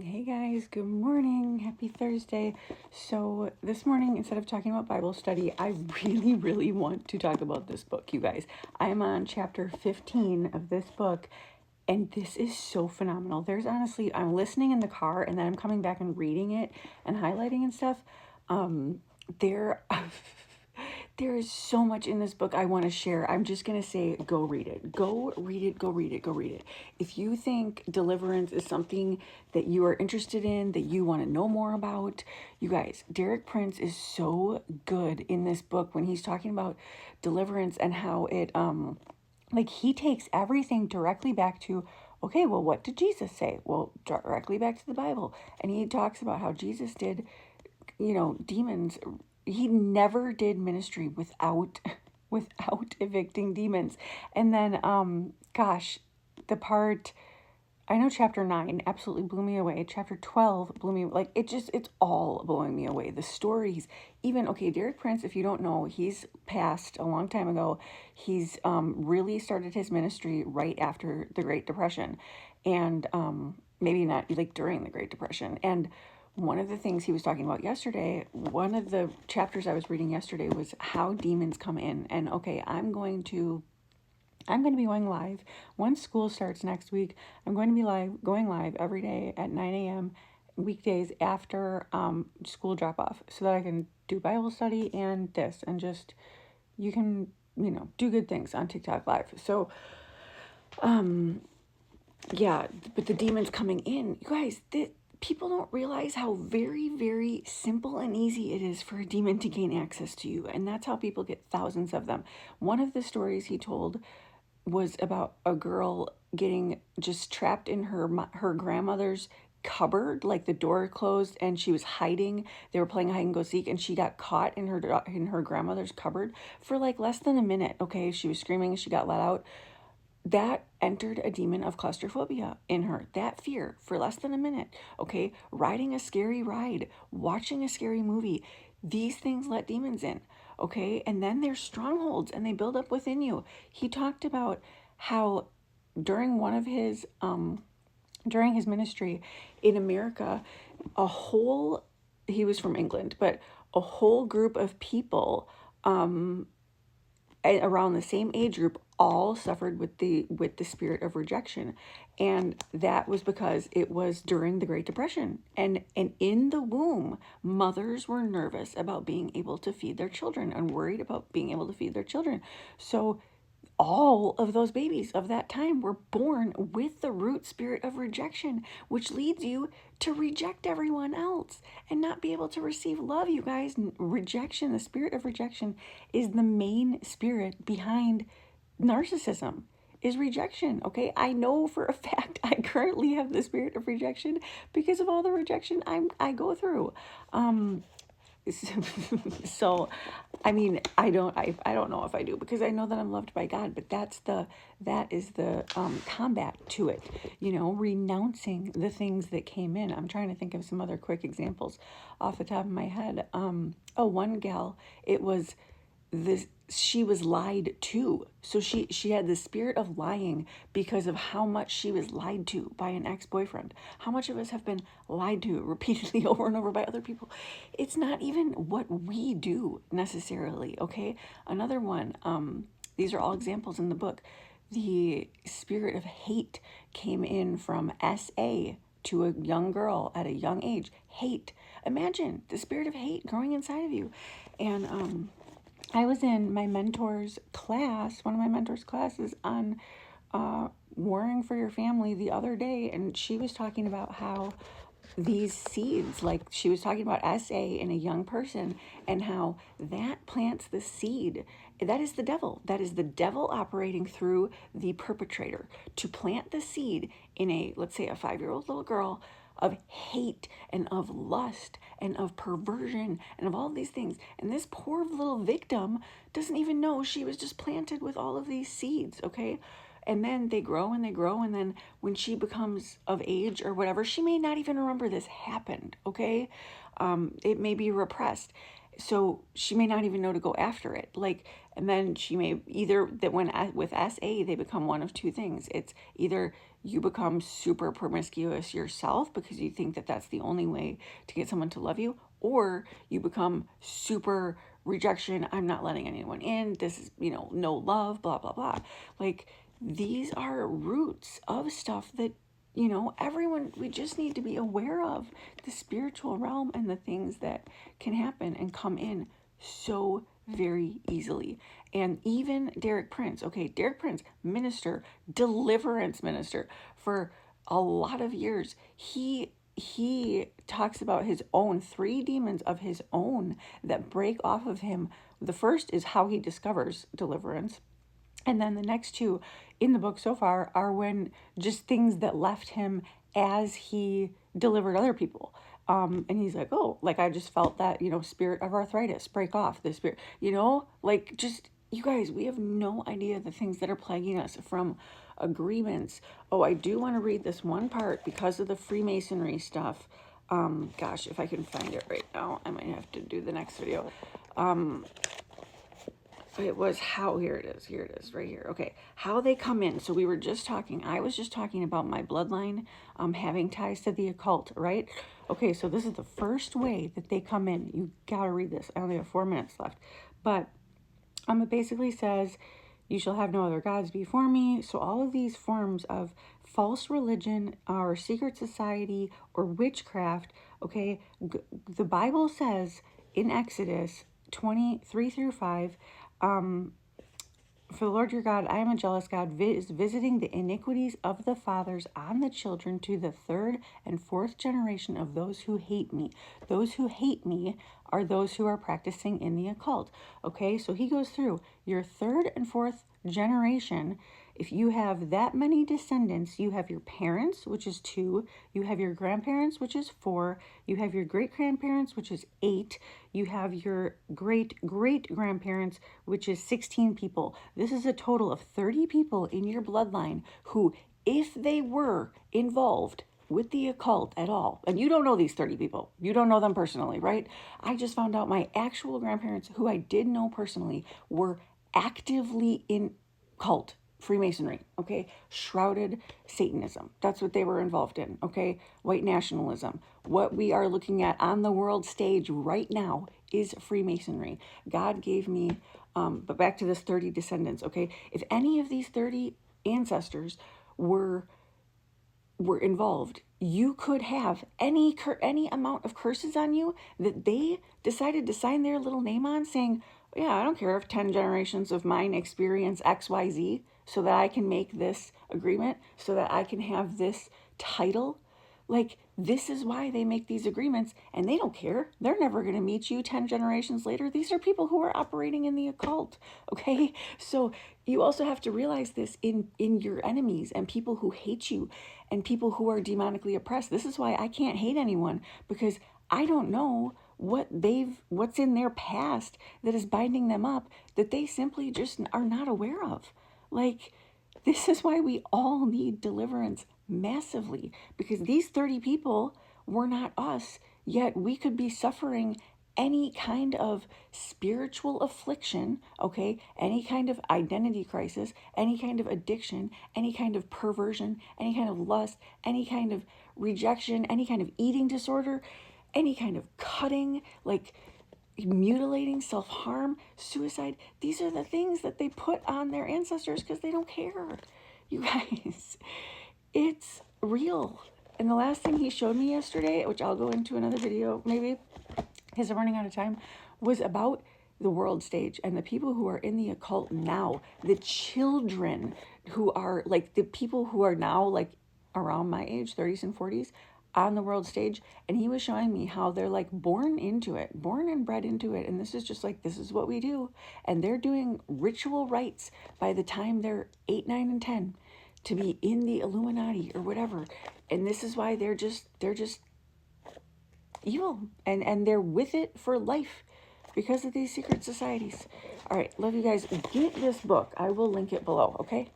Hey guys, good morning. Happy Thursday. So, this morning, instead of talking about Bible study, I really want to talk about this book, you guys. I'm on chapter 15 of this book, and this is so phenomenal. There's honestly, I'm listening in the car and then I'm coming back and reading it and highlighting and stuff. There there is so much in this book I want to share. I'm just going to say go read it. Go read it, go read it, go read it. If you think deliverance is something that you are interested in, that you want to know more about, you guys, Derek Prince is so good in this book when he's talking about deliverance and how it like he takes everything directly back to, okay, well, what did Jesus say? Well, directly back to the Bible. And he talks about how Jesus did, demons. He never did ministry without without evicting demons. And then gosh, the part, I know chapter 9 absolutely blew me away. Chapter 12 blew me, like, it's all blowing me away. The stories, even, okay, Derek Prince, if you don't know, he's passed a long time ago. He's really started his ministry right after the Great Depression. And maybe not like during the Great Depression. And one of the things he was talking about yesterday, one of the chapters I was reading yesterday was how demons come in. And okay, I'm going to be going live. Once school starts next week, I'm going to be going live every day at 9 a.m. weekdays after school drop off so that I can do Bible study and this and just, you can, do good things on TikTok live. So, yeah, but the demons coming in, you guys, people don't realize how very, very simple and easy it is for a demon to gain access to you. And that's how people get thousands of them. One of the stories he told was about a girl getting just trapped in her grandmother's cupboard, like the door closed and she was hiding. They were playing hide and go seek and she got caught in her grandmother's cupboard for like less than a minute. Okay, she was screaming, she got let out. That entered a demon of claustrophobia in her, that fear for less than a minute. Okay, riding a scary ride, watching a scary movie, these things let demons in. Okay, and then there's strongholds and they build up within you. He talked about how during one of his during his ministry in America, a whole, he was from England, but a whole group of people around the same age group all suffered with the spirit of rejection, and that was because it was during the Great Depression, and in the womb mothers were nervous about being able to feed their children and worried about being able to feed their children. So all of those babies of that time were born with the root spirit of rejection, which leads you to reject everyone else and not be able to receive love. You guys, rejection, the spirit of rejection, is the main spirit behind narcissism, is rejection. Okay, I know for a fact I currently have the spirit of rejection because of all the rejection I go through. So, I mean, I don't know if I do, because I know that I'm loved by God, but that is the combat to it, renouncing the things that came in. I'm trying to think of some other quick examples off the top of my head. One gal, it was this, she was lied to. So she had the spirit of lying because of how much she was lied to by an ex-boyfriend. How much of us have been lied to repeatedly over and over by other people? It's not even what we do necessarily. Okay, another one, these are all examples in the book. The spirit of hate came in from SA to a young girl at a young age. Hate, imagine the spirit of hate growing inside of you. And I was in my mentor's class, one of my mentor's classes on warring for your family the other day, and she was talking about how these seeds, like she was talking about SA in a young person, and how that plants the seed. That is the devil. That is the devil operating through the perpetrator to plant the seed in a, let's say, a 5-year-old little girl of hate and of lust and of perversion and of all of these things. And this poor little victim doesn't even know she was just planted with all of these seeds, okay? And then they grow and they grow, and then when she becomes of age or whatever, she may not even remember this happened, okay? It may be repressed. So she may not even know to go after it. Like, and then she may either, that when with SA, they become one of two things. It's either you become super promiscuous yourself because you think that that's the only way to get someone to love you, or you become super rejection, I'm not letting anyone in, this is, no love, blah, blah, blah. Like, these are roots of stuff that, everyone, we just need to be aware of the spiritual realm and the things that can happen and come in so very easily. And even Derek Prince, minister, deliverance minister for a lot of years, he talks about his own 3 demons of his own that break off of him. The first is how he discovers deliverance. And then the next 2 in the book so far are when just things that left him as he delivered other people. And he's like, oh, like I just felt that, spirit of arthritis break off, the spirit, like just, you guys, we have no idea the things that are plaguing us from agreements. Oh, I do want to read this one part because of the Freemasonry stuff. Gosh, if I can find it right now, I might have to do the next video. It was how, here it is, right here. Okay, how they come in. So I was just talking about my bloodline having ties to the occult, right? Okay, so this is the first way that they come in. You gotta read this. I only have 4 minutes left. But it basically says, you shall have no other gods before me. So all of these forms of false religion or secret society or witchcraft, okay, the Bible says in Exodus 23-5, for the Lord your God, I am a jealous God, visiting the iniquities of the fathers on the children to the 3rd and 4th generation of those who hate me. Those who hate me are those who are practicing in the occult. Okay, so he goes through your 3rd and 4th generation. If you have that many descendants, you have your parents, which is 2, you have your grandparents, which is 4, you have your great-grandparents, which is 8, you have your great-great-grandparents, which is 16 people. This is a total of 30 people in your bloodline who, if they were involved with the occult at all, and you don't know these 30 people, you don't know them personally, right? I just found out my actual grandparents, who I did know personally, were actively in cult Freemasonry, okay? Shrouded Satanism. That's what they were involved in, okay? White nationalism. What we are looking at on the world stage right now is Freemasonry. God gave me, but back to this 30 descendants, okay? If any of these 30 ancestors were involved, you could have any amount of curses on you that they decided to sign their little name on, saying, yeah, I don't care if 10 generations of mine experience XYZ so that I can make this agreement, so that I can have this title. Like, this is why they make these agreements, and they don't care. They're never going to meet you 10 generations later. These are people who are operating in the occult, okay? So you also have to realize this in your enemies and people who hate you and people who are demonically oppressed. This is why I can't hate anyone, because I don't know what's in their past that is binding them up that they simply just are not aware of. Like, this is why we all need deliverance massively, because these 30 people were not us, yet we could be suffering any kind of spiritual affliction, okay, any kind of identity crisis, any kind of addiction, any kind of perversion, any kind of lust, any kind of rejection, any kind of eating disorder, any kind of cutting, like mutilating, self-harm, suicide. These are the things that they put on their ancestors because they don't care. You guys, it's real. And the last thing he showed me yesterday, which I'll go into another video maybe because I'm running out of time, was about the world stage and the people who are in the occult now, the children who are like the people who are now like around my age, 30s and 40s, on the world stage. And he was showing me how they're like born into it, born and bred into it. And this is just like, this is what we do. And they're doing ritual rites by the time they're 8, 9, and 10 to be in the Illuminati or whatever. And this is why they're just evil. And they're with it for life because of these secret societies. All right, love you guys. Get this book. I will link it below, okay?